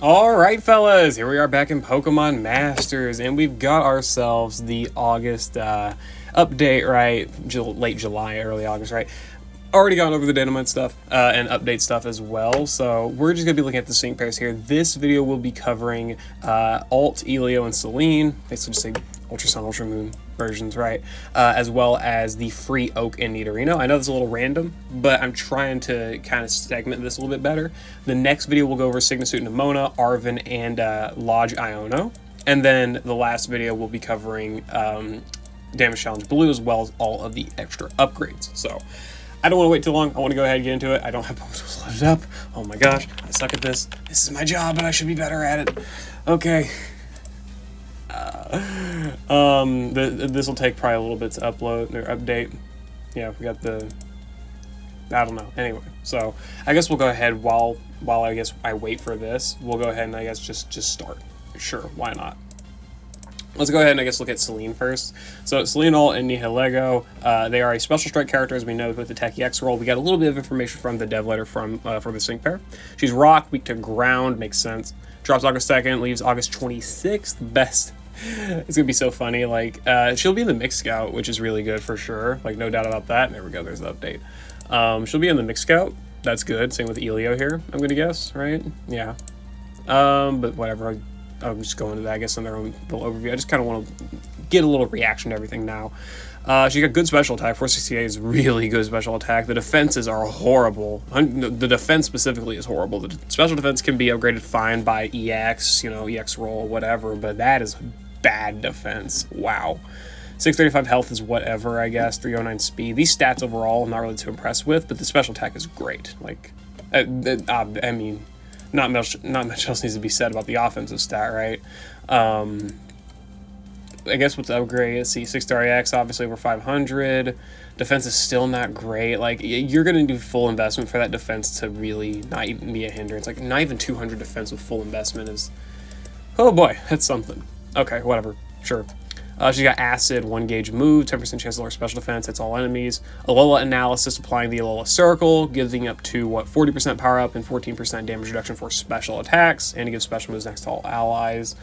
Alright fellas, here we are back in Pokemon Masters, and we've got ourselves the August update, right? Late July, early August, right? Already gone over the Datamine stuff and update stuff as well, so we're just going to be looking at the sync pairs here. This video will be covering Alt, Elio, and Selene, basically just say Ultra Sun, Ultra Moon versions, right? As well as the free Oak and Nidorino. I know this is a little random, but I'm trying to kind of segment this a little bit better. The next video will go over Signasuit Nimona, Arven, and Lodge Iono. And then the last video will be covering Damage Challenge Blue, as well as all of the extra upgrades. So I don't want to wait too long. I want to go ahead and get into it. I don't have Pokemon's loaded up. Oh my gosh, I suck at this. This is my job, and I should be better at it. Okay. This will take probably a little bit to upload or update. Yeah, we got the, I don't know. Anyway, so I guess we'll go ahead while I guess I wait for this. We'll go ahead and I guess just start. Sure, why not? Let's go ahead and I guess look at Selene first. So Selene, Alt, and Nihilego, they are a special strike character, as we know with the Tech EX roll. We got a little bit of information from the dev letter for the sync pair. She's rock, weak to ground, makes sense. Drops August 2nd, leaves August 26th. Best. It's gonna be so funny. Like she'll be in the Mix Scout, which is really good for sure. Like no doubt about that. There we go. There's the update. She'll be in the Mix Scout. That's good. Same with Elio here, I'm gonna guess, right? Yeah. But whatever. I'll just go into that, I guess, in their own little overview. I just kind of want to get a little reaction to everything now. She got good special attack. 468 is really good special attack. The defenses are horrible. The defense specifically is horrible. The special defense can be upgraded fine by EX, EX roll, whatever, but that is bad defense. Wow. 635 health is whatever, I guess. 309 speed. These stats overall, I'm not really too impressed with, but the special attack is great. Like, I mean, not much else needs to be said about the offensive stat, right? I guess what's upgrade, let's see, 6-star EX, obviously over 500. Defense is still not great. Like, you're going to do full investment for that defense to really not even be a hindrance. Like, not even 200 defense with full investment is, oh boy, that's something. Okay, whatever, sure. She got Acid, 1 gauge move, 10% chance to lower special defense, hits all enemies. Alola Analysis, applying the Alola Circle, giving up to, 40% power up and 14% damage reduction for special attacks, and it gives special moves next to all allies.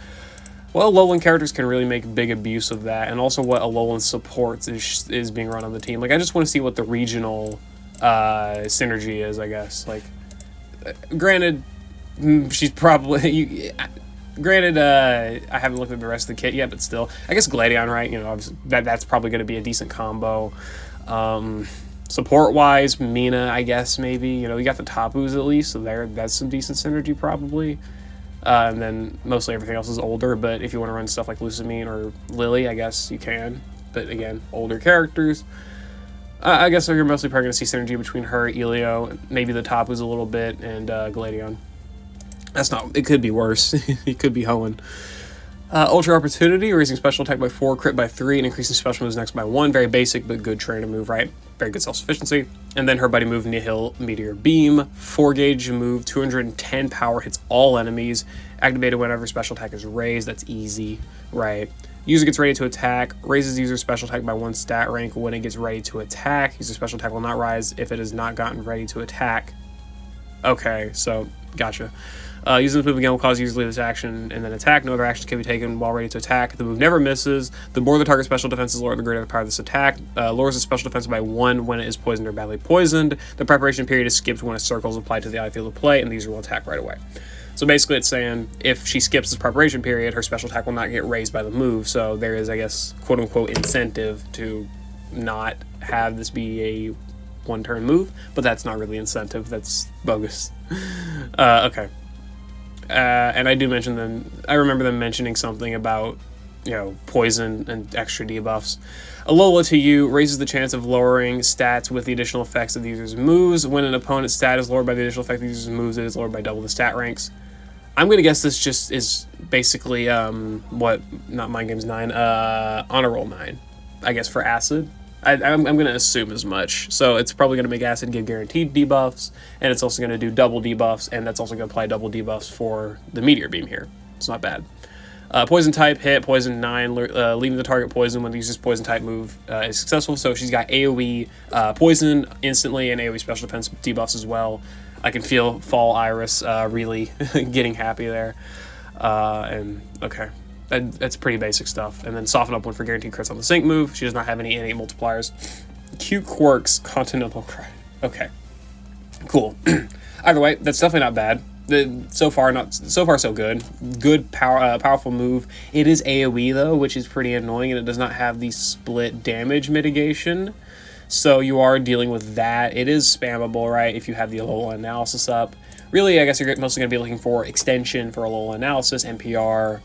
Well, Alolan characters can really make big abuse of that, and also what Alolan supports is being run on the team. Like, I just want to see what the regional synergy is, I guess. Like, granted, she's probably... Granted, I haven't looked at the rest of the kit yet, but still, I guess Gladion, right? Obviously that's probably going to be a decent combo. Support-wise, Mina, I guess maybe. You got the Tapus at least, so that's some decent synergy probably. And then mostly everything else is older, but if you want to run stuff like Lusamine or Lily, I guess you can. But again, older characters. I guess you're mostly probably going to see synergy between her, Elio, maybe the Tapus a little bit, and Gladion. That's not, it could be worse. He could be hoeing. Ultra Opportunity, raising special attack by 4, crit by 3, and increasing special moves next by 1. Very basic, but good trainer move, right? Very good self-sufficiency. And then her buddy move, Nihil Meteor Beam. 4 gauge move, 210 power, hits all enemies. Activated whenever special attack is raised. That's easy, right? User gets ready to attack. Raises user special attack by 1 stat rank when it gets ready to attack. User special attack will not rise if it has not gotten ready to attack. Okay, so, gotcha. Using this move again will cause user to leave this action and then attack. No other actions can be taken while ready to attack. The move never misses. The more the target special defense is lowered, the greater the power of this attack. Lowers the special defense by 1 when it is poisoned or badly poisoned. The preparation period is skipped when a circle is applied to the eye field of play, and the user will attack right away. So basically it's saying if she skips this preparation period, her special attack will not get raised by the move. So there is, I guess, quote-unquote incentive to not have this be a one-turn move, but that's not really incentive. That's bogus. Okay. And I do mention them, I remember them mentioning something about, poison and extra debuffs. Alola to you raises the chance of lowering stats with the additional effects of the user's moves. When an opponent's stat is lowered by the additional effect of the user's moves, it is lowered by double the stat ranks. I'm going to guess this just is basically, not Mind Games 9, Honor Roll 9, I guess, for Acid. I'm going to assume as much. So it's probably going to make Acid give guaranteed debuffs, and it's also going to do double debuffs, and that's also going to apply double debuffs for the Meteor Beam here. It's not bad. Poison type hit, poison 9, leaving the target poison when the user's poison type move is successful. So she's got AoE poison instantly and AoE special defense debuffs as well. I can feel Fall Iris really getting happy there. And okay, that's pretty basic stuff. And then Soften Up 1 for guaranteed crits on the Sync move. She does not have any innate multipliers. Q Quirks Continental Cry. Okay, cool. Either way, that's definitely not bad. So far so good. Good powerful move. It is AoE though, which is pretty annoying, and it does not have the split damage mitigation. So you are dealing with that. It is spammable, right? If you have the Alola analysis up. Really, I guess you're mostly going to be looking for extension for Alola analysis, NPR,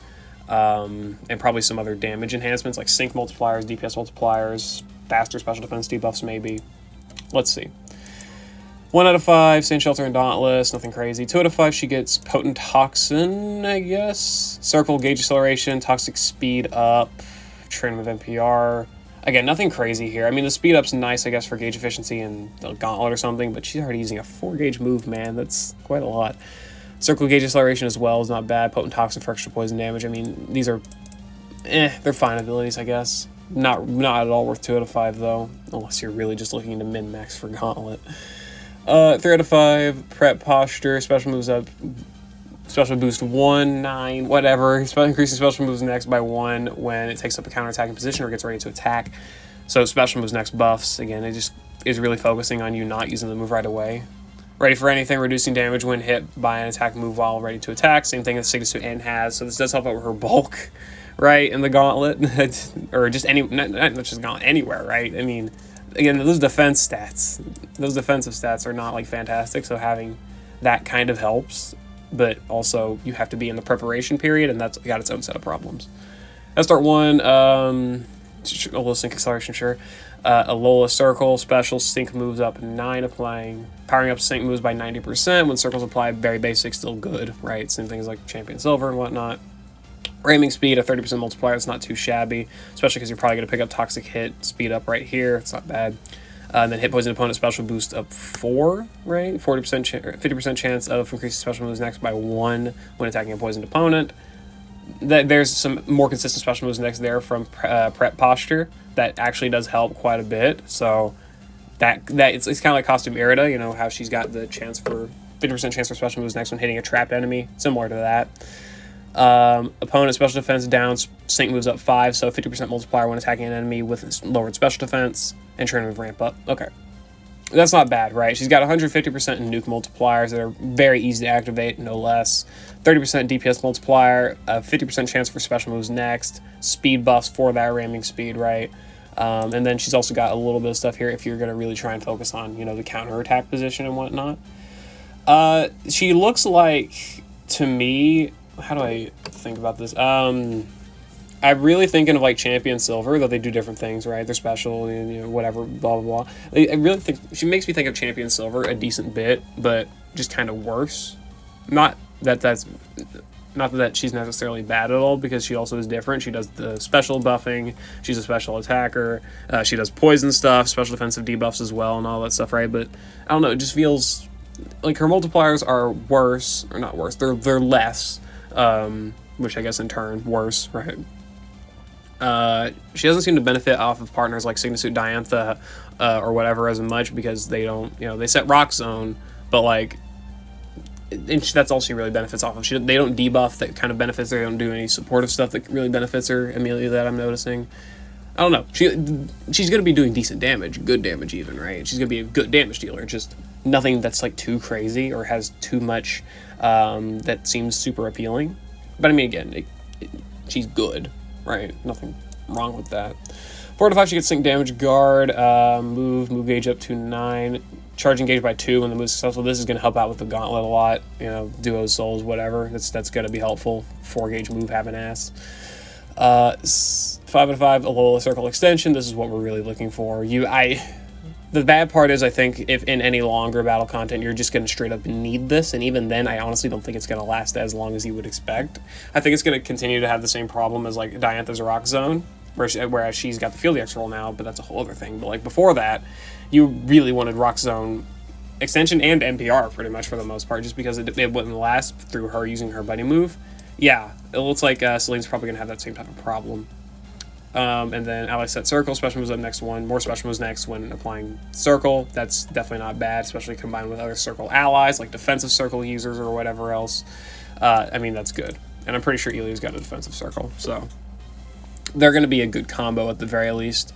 and probably some other damage enhancements like sync multipliers, DPS multipliers, faster special defense debuffs maybe. Let's see. 1 out of 5, Sand Shelter and Dauntless, nothing crazy. 2 out of 5, she gets Potent Toxin, I guess. Circle, Gauge Acceleration, Toxic Speed Up, Train with NPR. Again, nothing crazy here. I mean, the speed up's nice, I guess, for gauge efficiency and the Gauntlet or something, but she's already using a 4-gauge move, man. That's quite a lot. Circle Gauge Acceleration as well is not bad. Potent Toxin for extra poison damage. I mean, these are, they're fine abilities, I guess. Not at all worth 2 out of 5, though, unless you're really just looking to min-max for Gauntlet. 3 out of 5, Prep Posture, special moves up, special boost 1, 9, whatever. Increasing special moves next by 1 when it takes up a counterattacking position or gets ready to attack. So special moves next buffs. Again, it just is really focusing on you not using the move right away. Ready for anything, reducing damage when hit by an attack move while ready to attack. Same thing as Signature N has. So this does help out with her bulk, right, in the Gauntlet. Or just not just Gauntlet, anywhere, right? I mean, again, those defense stats, those defensive stats are not like fantastic. So having that kind of helps. But also you have to be in the preparation period, and that's got its own set of problems. Let's start 1, Alola Sync Acceleration, sure. Alola Circle, special sync moves up 9, applying, powering up sync moves by 90%. When circles apply, very basic, still good, right? Same things like Champion Silver and whatnot. Ramming speed, a 30% multiplier, it's not too shabby, especially because you're probably going to pick up Toxic Hit, speed up right here, it's not bad. And then hit poison opponent special boost up 4, right? 50% chance of increasing special moves next by 1 when attacking a poisoned opponent. There's some more consistent special moves next there from Prep Posture that actually does help quite a bit. So that it's kind of like Costume Eriott, you know, how she's got the chance for 50% chance for special moves next when hitting a trapped enemy, similar to that. Opponent special defense down, sync moves up 5, so 50% multiplier when attacking an enemy with lowered special defense, and train move ramp up. Okay, that's not bad, right? She's got 150% in nuke multipliers that are very easy to activate, no less. 30% DPS multiplier, 50% chance for special moves next, speed buffs for that ramming speed, right? And then she's also got a little bit of stuff here if you're going to really try and focus on, you know, the counterattack position and whatnot. She looks like, to me, how do I think about this? I'm really thinking of like Champion Silver, though they do different things, right? They're special, you know, whatever, blah, blah, blah. I really think she makes me think of Champion Silver a decent bit, but just kind of worse. Not that she's necessarily bad at all, because she also is different. She does the special buffing, she's a special attacker, she does poison stuff, special defensive debuffs as well, and all that stuff, right? But I don't know, it just feels like her multipliers are worse, or not worse, they're less, which I guess in turn worse, right? She doesn't seem to benefit off of partners like Signature Diantha or whatever as much, because they don't, you know, they set Rock Zone, but like, and that's all she really benefits off of. They don't debuff that kind of benefits her. They don't do any supportive stuff that really benefits her, Amelia, that I'm noticing. I don't know. She's going to be doing decent damage, good damage even, right? She's going to be a good damage dealer. Just nothing that's like too crazy or has too much that seems super appealing. But I mean, again, she's good, right? Nothing wrong with that. 4 to 5, she gets Sync Damage Guard, move gauge up to 9, charging gauge by 2 when the move's successful. This is going to help out with the Gauntlet a lot, you know, Duos, Souls, whatever. That's going to be helpful. 4 gauge move, having ass. 5 out of 5, Alola Circle Extension. This is what we're really looking for. The bad part is, I think, if in any longer battle content, you're just going to straight up need this, and even then, I honestly don't think it's going to last as long as you would expect. I think it's going to continue to have the same problem as, like, Diantha's Rock Zone, whereas she's got the Field X roll now, but that's a whole other thing. But, like, before that, you really wanted Rock Zone Extension and NPR, pretty much, for the most part, just because it wouldn't last through her using her Buddy move. Yeah, it looks like Selene's probably going to have that same type of problem. And then ally set circle, special moves up next one, more special moves next when applying circle. That's definitely not bad, especially combined with other circle allies, like defensive circle users or whatever else. I mean, that's good. And I'm pretty sure Elio's got a defensive circle, so they're going to be a good combo at the very least.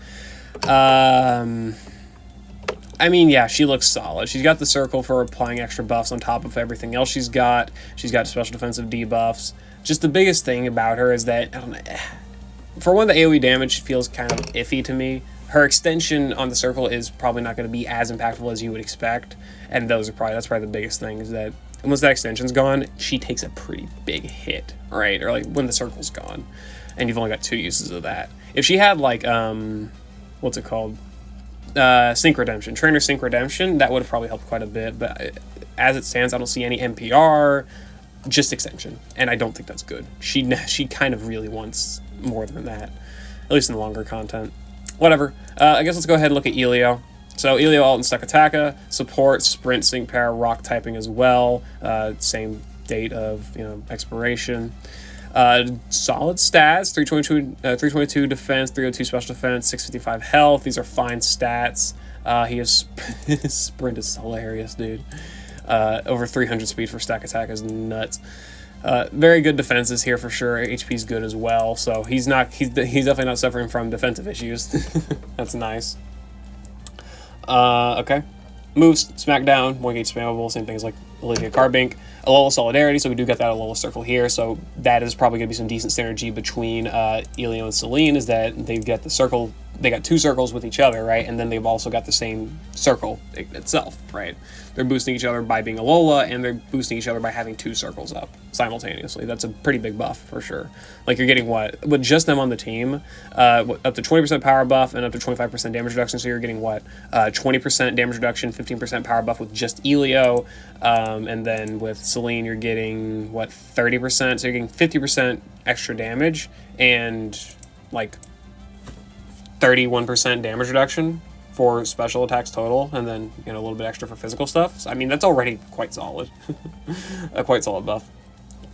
I mean, yeah, she looks solid. She's got the circle for applying extra buffs on top of everything else she's got. She's got special defensive debuffs. Just the biggest thing about her is that, I don't know, for one, the AoE damage feels kind of iffy to me. Her extension on the circle is probably not going to be as impactful as you would expect. And that's probably the biggest thing, is that once that extension's gone, she takes a pretty big hit, right? Or like when the circle's gone. And you've only got 2 uses of that. If she had like, what's it called? Sync Redemption, Trainer Sync Redemption, that would have probably helped quite a bit, but as it stands, I don't see any NPR, just extension, and I don't think that's good. She kind of really wants more than that, at least in the longer content. Whatever. I guess let's go ahead and look at Elio. So Elio, alt and stuck attacka, support, sprint, sync power, rock typing as well. Same date of expiration. Solid stats, 322 defense, 302 special defense, 655 health. These are fine stats. He has his sprint is hilarious, dude. Over 300 speed for stack attack is nuts. Very good defenses here for sure. HP is good as well, so he's definitely not suffering from defensive issues. That's nice. Okay. Moves, Smackdown, 1 gauge spammable, same things like Olivia Carbink. Alola Solidarity, so we do get that Alola Circle here, so that is probably going to be some decent synergy between Elio and Selene, is that they get the circle, they got 2 circles with each other, right? And then they've also got the same circle itself, right? They're boosting each other by being Alola, and they're boosting each other by having 2 circles up simultaneously. That's a pretty big buff for sure. Like, you're getting what? With just them on the team, up to 20% power buff and up to 25% damage reduction, so you're getting what? 20% damage reduction, 15% power buff with just Elio, and then with Selene, you're getting, what, 30%? So you're getting 50% extra damage and, like, 31% damage reduction for special attacks total, and then, a little bit extra for physical stuff. So, I mean, that's already quite solid. A quite solid buff.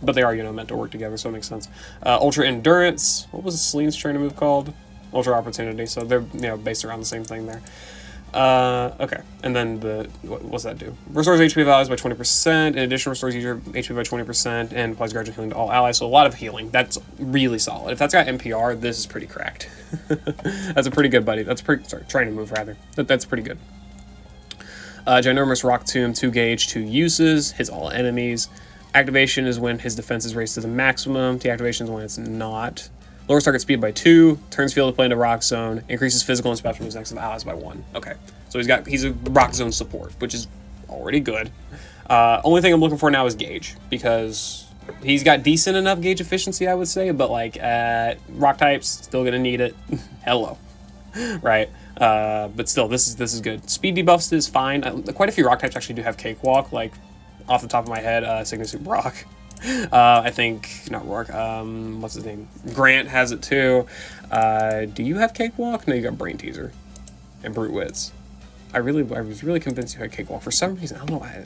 But they are, meant to work together, so it makes sense. Ultra Endurance. What was Selene's trainer move called? Ultra Opportunity. So they're, based around the same thing there. Okay, and then what's that do? Restores HP of allies by 20%, in addition restores user HP by 20%, and applies gradual healing to all allies, so a lot of healing. That's really solid. If that's got NPR, this is pretty cracked. That's a pretty good buddy. Training move, rather. That's pretty good. Ginormous Rock Tomb, 2 gauge, 2 uses, hits all enemies. Activation is when his defense is raised to the maximum. Deactivation is when it's not. Lowers target speed by 2, turns field of play into rock zone, increases physical and special moves next to the allies by 1. Okay, so he's a rock zone support, which is already good. Only thing I'm looking for now is gauge, because he's got decent enough gauge efficiency, I would say, but like rock types still gonna need it. Hello, right? But still, this is good. Speed debuffs is fine. Quite a few rock types actually do have cakewalk. Like off the top of my head, Signal Soup Rock. I think, not Rourke, what's his name? Grant has it too. Do you have Cakewalk? No, you got Brain Teaser and Brute Wits. I was really convinced you had Cakewalk. For some reason, I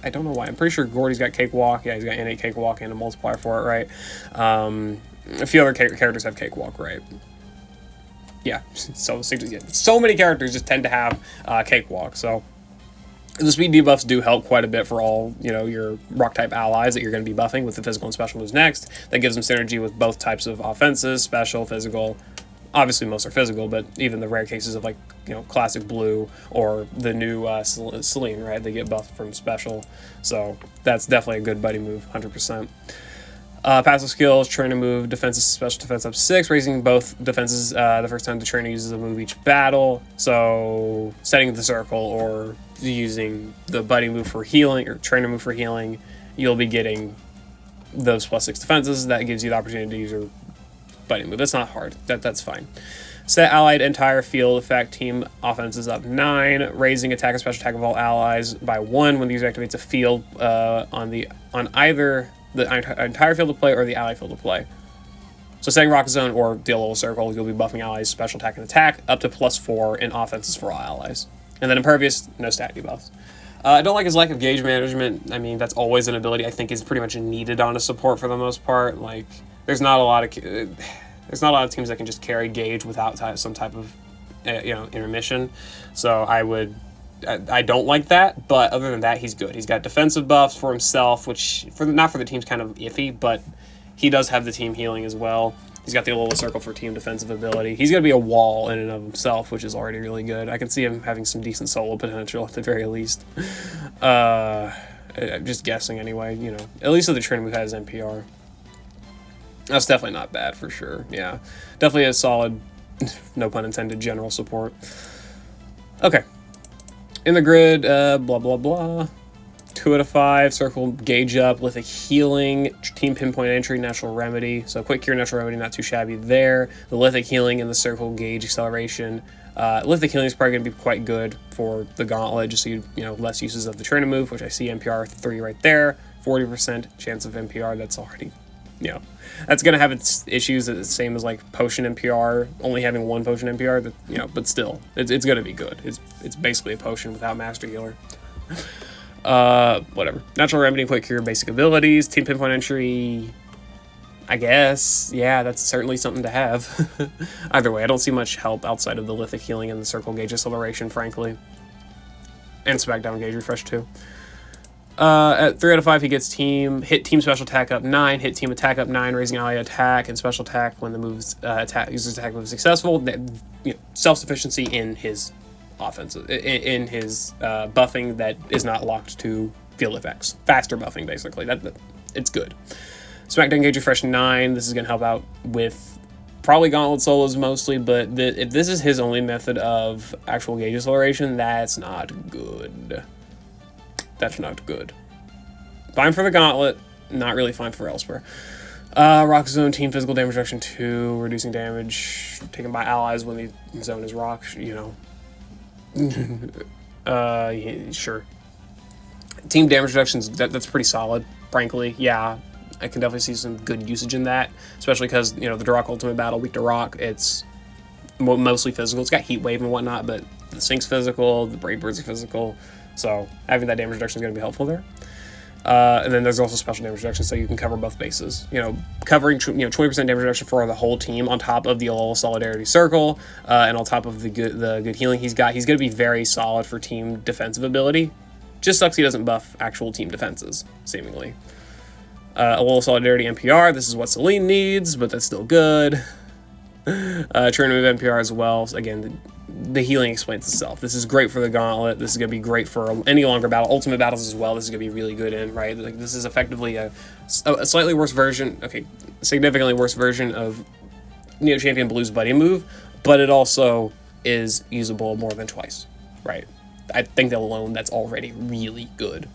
don't know why. I'm pretty sure Gordy's got Cakewalk. Yeah, he's got innate Cakewalk and a multiplier for it, right? A few other characters have Cakewalk, right? Yeah, so many characters just tend to have Cakewalk, so the speed debuffs do help quite a bit for all, your rock-type allies that you're going to be buffing with the physical and special moves next. That gives them synergy with both types of offenses, special, physical. Obviously, most are physical, but even the rare cases of, like, classic blue or the new Selene, right? They get buffed from special. So that's definitely a good buddy move, 100%. Passive skills, trainer move, defenses, special defense up 6, raising both defenses the first time the trainer uses a move each battle. So setting the circle or using the buddy move for healing or trainer move for healing, you'll be getting those +6 defenses. That gives you the opportunity to use your buddy move. That's not hard. That's fine. Set allied entire field effect team offenses up 9, raising attack and special attack of all allies by 1 when the user activates a field on either the entire field of play or the ally field of play. So setting Rock Zone or the Alola Circle, you'll be buffing allies special attack and attack up to +4 in offenses for all allies. And then Impervious, no stat debuffs. I don't like his lack of gauge management. I mean, that's always an ability I think is pretty much needed on a support for the most part. Like, there's not a lot of... There's not a lot of teams that can just carry Gauge without some type of, intermission. So I don't like that, but other than that, he's good. He's got defensive buffs for himself, which not for the team's kind of iffy, but he does have the team healing as well. He's got the little circle for team defensive ability. He's going to be a wall in and of himself, which is already really good. I can see him having some decent solo potential at the very least. I'm just guessing anyway, At least with the training move has NPR. That's definitely not bad for sure, yeah. Definitely a solid, no pun intended, general support. Okay. In the grid, blah, blah, blah. 2 out of 5, circle, gauge up, lithic healing, team pinpoint entry, natural remedy. So quick cure, natural remedy, not too shabby there. The lithic healing and the circle gauge acceleration. Lithic healing is probably going to be quite good for the gauntlet, just so less uses of the training move, which I see NPR 3 right there. 40% chance of NPR, that's already, that's going to have its issues, the same as like potion NPR, only having 1 potion NPR, but still, it's going to be good. It's basically a potion without master healer. Whatever. Natural remedy, quick cure, basic abilities, team pinpoint entry. I guess, yeah, that's certainly something to have. Either way, I don't see much help outside of the lithic healing and the circle gauge acceleration, frankly. And smackdown gauge refresh too. At 3 out of 5, he gets team special attack up 9, hit team attack up 9, raising ally attack and special attack when the move's user's attack move is successful. Self-sufficiency in his offensive, in his buffing that is not locked to field effects. Faster buffing, basically. It's good. Smackdown gauge refresh 9. This is going to help out with probably gauntlet solos mostly, but if this is his only method of actual gauge acceleration, that's not good. That's not good. Fine for the gauntlet, not really fine for elsewhere. Rock zone, team physical damage reduction 2, reducing damage taken by allies when the zone is rock, yeah, sure. Team damage reductions, that's pretty solid, frankly. Yeah, I can definitely see some good usage in that, especially because, the Darok Ultimate Battle, weak to rock, it's mostly physical. It's got Heat Wave and whatnot, but the Sync's physical, the Brave Birds are physical, so having that damage reduction is going to be helpful there. And then there's also special damage reduction, so you can cover both bases. Covering 20% damage reduction for the whole team on top of the Alola Solidarity Circle, and on top of the good healing he's got. He's going to be very solid for team defensive ability. Just sucks he doesn't buff actual team defenses, seemingly. Alola Solidarity NPR, this is what Selene needs, but that's still good. Training move NPR as well. So again, the healing explains itself. This is great for the gauntlet. This is going to be great for any longer battle. Ultimate battles as well, this is going to be really good in, right? Like, this is effectively a slightly worse version, significantly worse version of Neo Champion Blue's Buddy move, but it also is usable more than twice, right? I think that alone, that's already really good.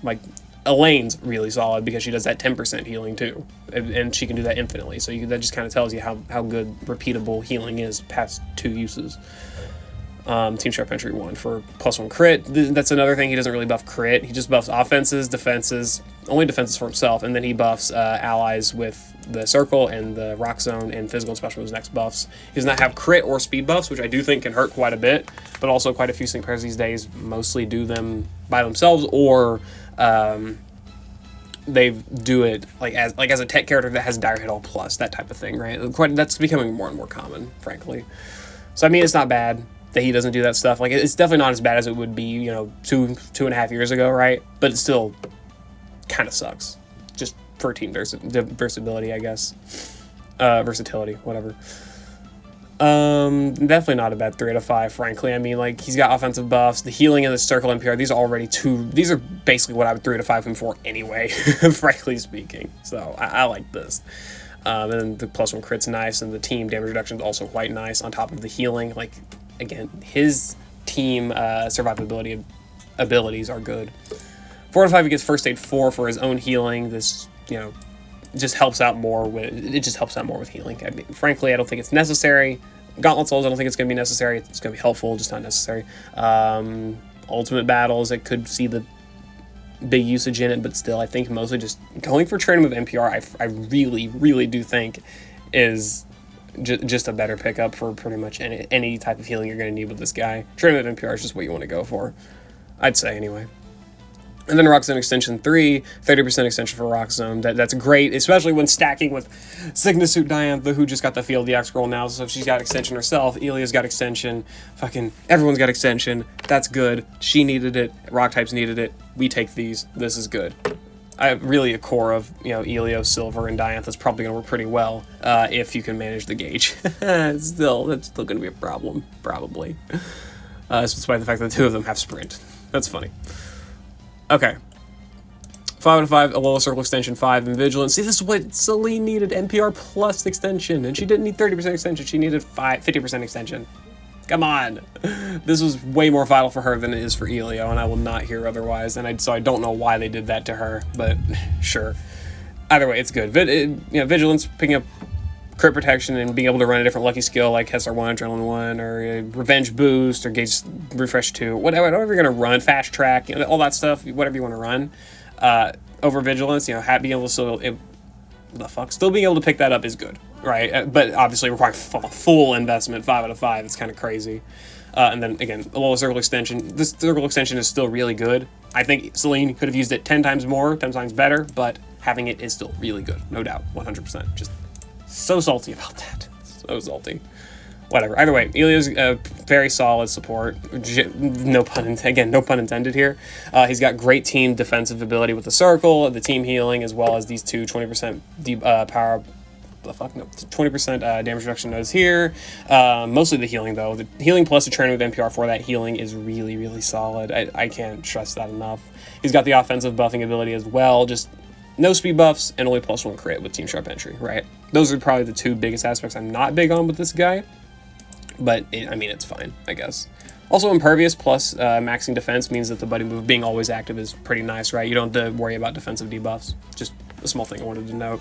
Like, Elaine's really solid because she does that 10% healing too, and she can do that infinitely, so that just kind of tells you how good repeatable healing is past 2 uses. Team Sharp Entry 1 for +1 crit. That's another thing, he doesn't really buff crit, he just buffs offenses, defenses, only defenses for himself, and then he buffs allies with the circle and the rock zone and physical and special moves next buffs. He does not have crit or speed buffs, which I do think can hurt quite a bit, but also quite a few sync pairs these days mostly do them by themselves, or they do it as a tech character that has Dire Hit All Plus, that type of thing, right? That's becoming more and more common, frankly. So I mean, it's not bad that he doesn't do that stuff. Like, it's definitely not as bad as it would be, 2.5 years ago, right? But it still kind of sucks, just for team versatility, I guess. Versatility, whatever. Definitely not a bad 3 out of 5, frankly. I mean, like, he's got offensive buffs, the healing and the circle NPR, these are basically what I would 3 out of 5 him for anyway, frankly speaking. So I like this. And then the +1 crit's nice, and the team damage reduction is also quite nice on top of the healing. Like, again, his team survivability abilities are good. 4 out of 5, he gets First Aid 4 for his own healing. This, just helps out more with healing. I mean, frankly, I don't think it's necessary. Gauntlet Souls, I don't think it's going to be necessary. It's going to be helpful, just not necessary. Ultimate Battles, I could see the big usage in it, but still, I think mostly just going for training move NPR, I really, really do think is just a better pickup for pretty much any type of healing you're going to need with this guy. Training move NPR is just what you want to go for, I'd say anyway. And then Rock Zone Extension 3, 30% extension for Rock Zone. That's great, especially when stacking with Suit Diantha, who just got the Field DX scroll now. So if she's got extension herself, Elia's got extension, fucking everyone's got extension. That's good. She needed it. Rock types needed it. We take these. This is good. Really a core of, Elio, Silver, and Diantha is probably going to work pretty well if you can manage the gauge. That's still going to be a problem, probably. Despite the fact that the two of them have sprint. That's funny. Okay. 5 out of 5, Alola Circle Extension 5, and Vigilance. See, this is what Selene needed, NPR plus extension. And she didn't need 30% extension, she needed 50% extension. Come on. This was way more vital for her than it is for Elio, and I will not hear otherwise. And so I don't know why they did that to her, but sure. Either way, it's good. Vigilance, picking up crit protection and being able to run a different lucky skill like Hessar 1, Adrenaline 1, or Revenge Boost, or Gauge Refresh 2, whatever you're going to run, Fast Track, all that stuff, whatever you want to run, over Vigilance, being able to still being able to pick that up is good, right? But obviously requiring full investment, 5 out of 5, it's kind of crazy. And then, again, Alola Circle Extension, this Circle Extension is still really good. I think Selene could have used it 10 times more, 10 times better, but having it is still really good, no doubt, 100%. Just so salty about that. So salty. Whatever. Either way, Elio's very solid support. No pun intended here. He's got great team defensive ability with the circle, the team healing, as well as these two 20% power. The fuck no, 20% damage reduction nodes here. Mostly the healing though. The healing plus the training with NPR for that healing is really, really solid. I can't stress that enough. He's got the offensive buffing ability as well. Just no speed buffs and only +1 crit with Team Sharp entry, right? Those are probably the two biggest aspects I'm not big on with this guy. But, it's fine, I guess. Also, Impervious plus maxing defense means that the buddy move being always active is pretty nice, right? You don't have to worry about defensive debuffs. Just a small thing I wanted to note.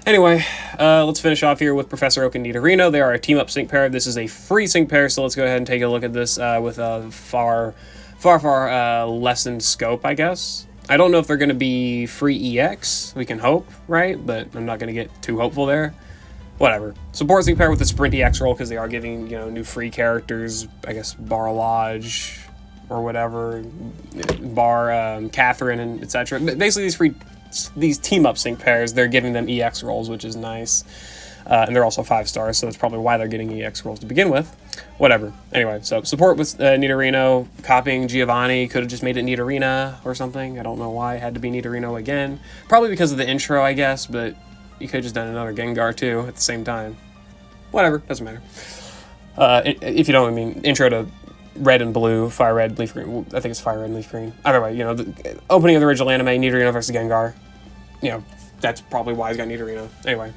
Anyway, let's finish off here with Professor Oak and Nidorino. They are a team-up sync pair. This is a free sync pair, so let's go ahead and take a look at this with a far lessened scope, I guess. I don't know if they're going to be free EX. We can hope, right? But I'm not going to get too hopeful there. Whatever. Support sync pair with the Sprint EX roll because they are giving, new free characters. I guess Bar Lodge or whatever. Bar Catherine and etc. Basically, these team-up sync pairs, they're giving them EX rolls, which is nice. And they're also 5 stars, so that's probably why they're getting EX rolls to begin with. Whatever. Anyway, so support with Nidorino, copying Giovanni, could have just made it Nidorina or something. I don't know why it had to be Nidorino again. Probably because of the intro, I guess, but you could have just done another Gengar too at the same time. Whatever, doesn't matter. If you don't, intro to Red and Blue, Fire Red, Leaf Green. I think it's Fire Red and Leaf Green. Either way, the opening of the original anime, Nidorino versus Gengar. That's probably why he's got Nidorino. Anyway.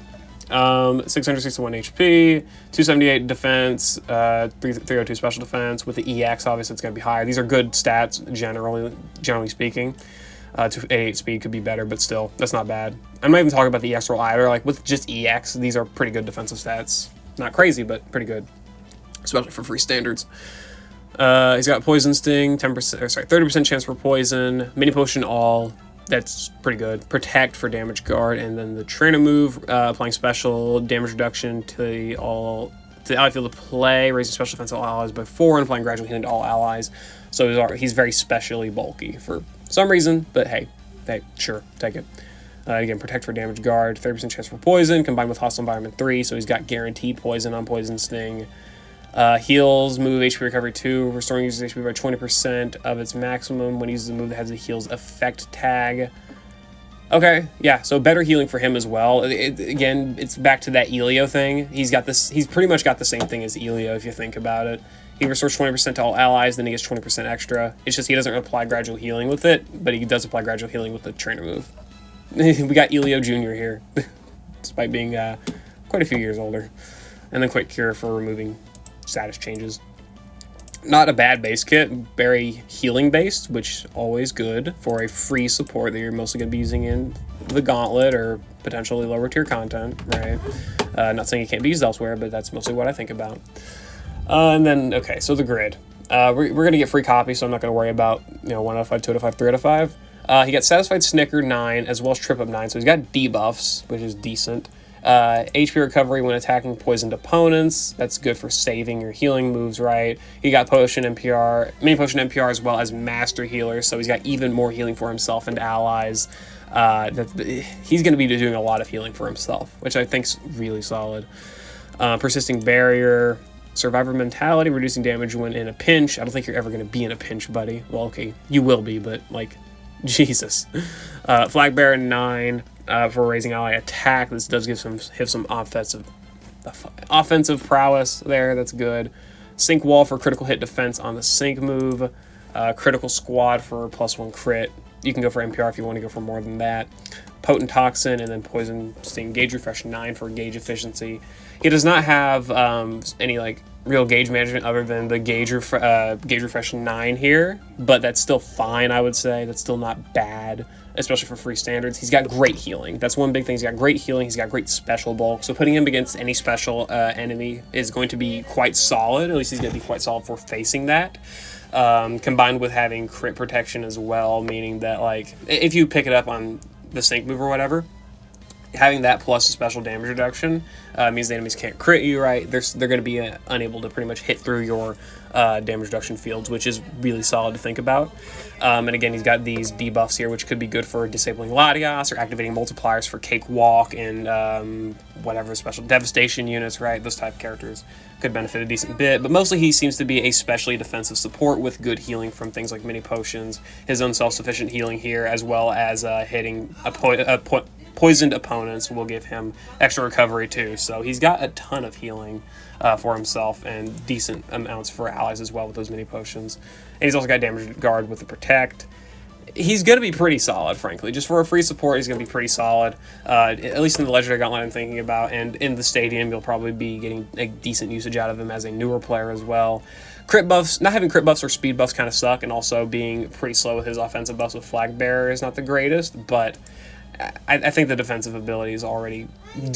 661 HP, 278 defense, 302 special defense. With the EX, obviously, it's going to be higher. These are good stats, generally speaking. 288 speed could be better, but still, that's not bad. I'm not even talking about the EX roll either. Like, with just EX, these are pretty good defensive stats. Not crazy, but pretty good. Especially for free standards. He's got Poison Sting, 30% chance for poison, Mini Potion all. That's pretty good. Protect for damage guard, and then the trainer move, applying special damage reduction to the outfield of play, raising special defense to all allies by 4, and applying gradual healing to all allies. So he's very specially bulky for some reason, but hey, sure, take it. Again, protect for damage guard, 30% chance for poison, combined with hostile environment 3, so he's got guaranteed poison on Poison Sting. Heals, move HP recovery 2, restoring user's HP by 20% of its maximum when he uses a move that has a heals effect tag. Okay, yeah, so better healing for him as well. Again, it's back to that Elio thing. He's pretty much got the same thing as Elio if you think about it. He restores 20% to all allies, then he gets 20% extra. It's just he doesn't apply gradual healing with it, but he does apply gradual healing with the trainer move. We got Elio Jr. here, despite being quite a few years older. And then Quick Cure for removing status changes. Not a bad base kit, very healing based, which always good for a free support that you're mostly going to be using in the Gauntlet or potentially lower tier content, right? Not saying it can't be used elsewhere, but that's mostly what I think about. And then, okay, so the grid. We're going to get free copies, so I'm not going to worry about, 1 out of 5, 2 out of 5, 3 out of 5. He got Satisfied Snicker 9 as well as Trip Up 9, so he's got debuffs, which is decent. HP recovery when attacking poisoned opponents. That's good for saving your healing moves, right? He got Potion NPR, Mini Potion NPR as well as Master Healer, so he's got even more healing for himself and allies. He's going to be doing a lot of healing for himself, which I think's really solid. Persisting Barrier, Survivor Mentality, reducing damage when in a pinch. I don't think you're ever going to be in a pinch, buddy. Well, okay, you will be, but, like, Jesus. Flag Bearer 9 for raising ally attack. This does give him some offensive prowess there. That's good. Sync Wall for critical hit defense on the sync move. Critical Squad for +1 crit. You can go for NPR if you want to go for more than that. Potent Toxin, and then Poison Sting. Gauge Refresh 9 for gauge efficiency. He does not have any like real gauge management other than the gauge refresh 9 here, but that's still fine, I would say. That's still not bad, especially for free standards. He's got great healing. That's one big thing. He's got great healing. He's got great special bulk. So putting him against any special enemy is going to be quite solid. At least he's going to be quite solid for facing that. Combined with having crit protection as well, meaning that like if you pick it up on the sync move or whatever, having that plus a special damage reduction means the enemies can't crit you, right? They're going to be unable to pretty much hit through your damage reduction fields, which is really solid to think about. And again, he's got these debuffs here, which could be good for disabling Latias or activating multipliers for Cakewalk and whatever special devastation units, right? Those type of characters could benefit a decent bit, but mostly he seems to be a specially defensive support with good healing from things like mini potions, his own self-sufficient healing here, as well as hitting poisoned opponents will give him extra recovery too. So he's got a ton of healing for himself and decent amounts for allies as well with those mini potions. And he's also got damage guard with the protect. He's going to be pretty solid, frankly. Just for a free support, he's going to be pretty solid. At least in the Legendary Gauntlet I'm thinking about. And in the Stadium, you'll probably be getting a decent usage out of him as a newer player as well. Crit buffs, not having crit buffs or speed buffs kind of suck. And also being pretty slow with his offensive buffs with Flag Bearer is not the greatest. But I think the defensive ability is already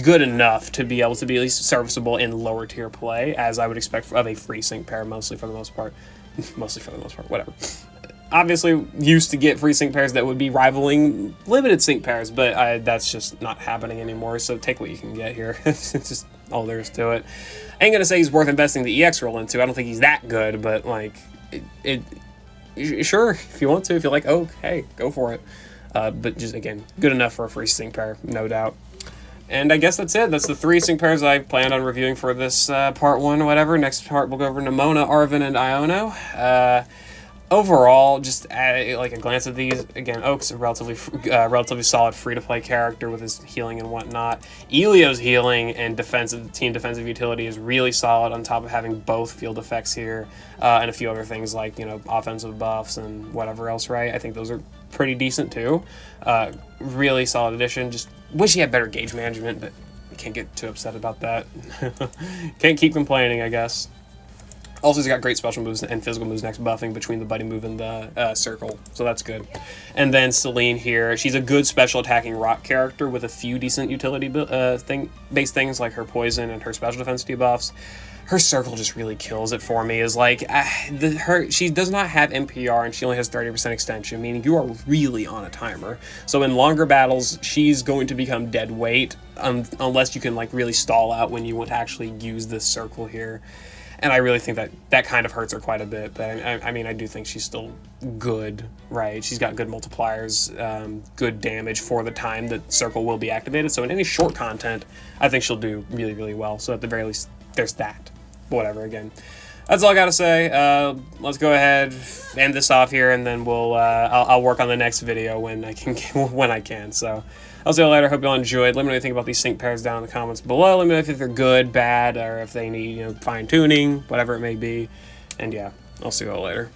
good enough to be able to be at least serviceable in lower tier play, as I would expect of a free sync pair, mostly for the most part, whatever. Obviously, used to get free sync pairs that would be rivaling limited sync pairs, but that's just not happening anymore, so take what you can get here. It's just all there is to it. I ain't gonna say he's worth investing the EX roll into. I don't think he's that good, but like, sure, if you want to, if you're like, oh, hey, go for it. But just, again, good enough for a free sync pair, no doubt. And I guess that's it. That's the 3 sync pairs I planned on reviewing for this part 1 or whatever. Next part, we'll go over Nemona, Arven, and Iono. Overall, just like a glance at these, again, Oak's a relatively solid free-to-play character with his healing and whatnot. Elio's healing and team defensive utility is really solid, on top of having both field effects here, and a few other things like, you know, offensive buffs and whatever else, right? I think those are pretty decent too. Really solid addition. Just wish he had better gauge management, but can't get too upset about that. Can't keep complaining, I guess. Also, he's got great special moves and physical moves next buffing between the buddy move and the circle, so that's good. And then Selene here, she's a good special attacking rock character with a few decent utility based things like her poison and her special defense debuffs. Her circle just really kills it for me. Is like she does not have NPR and she only has 30% extension, meaning you are really on a timer. So in longer battles, she's going to become dead weight unless you can like really stall out when you want to actually use this circle here. And I really think that kind of hurts her quite a bit. But I mean, I do think she's still good, right? She's got good multipliers, good damage for the time that Circle will be activated. So in any short content, I think she'll do really, really well. So at the very least, there's that. But whatever, again. That's all I gotta say. Let's go ahead, end this off here, and then I'll work on the next video when I can. So I'll see you later. Hope you all enjoyed. Let me know what you think about these sync pairs down in the comments below. Let me know if they're good, bad, or if they need fine tuning, whatever it may be. And yeah, I'll see you all later.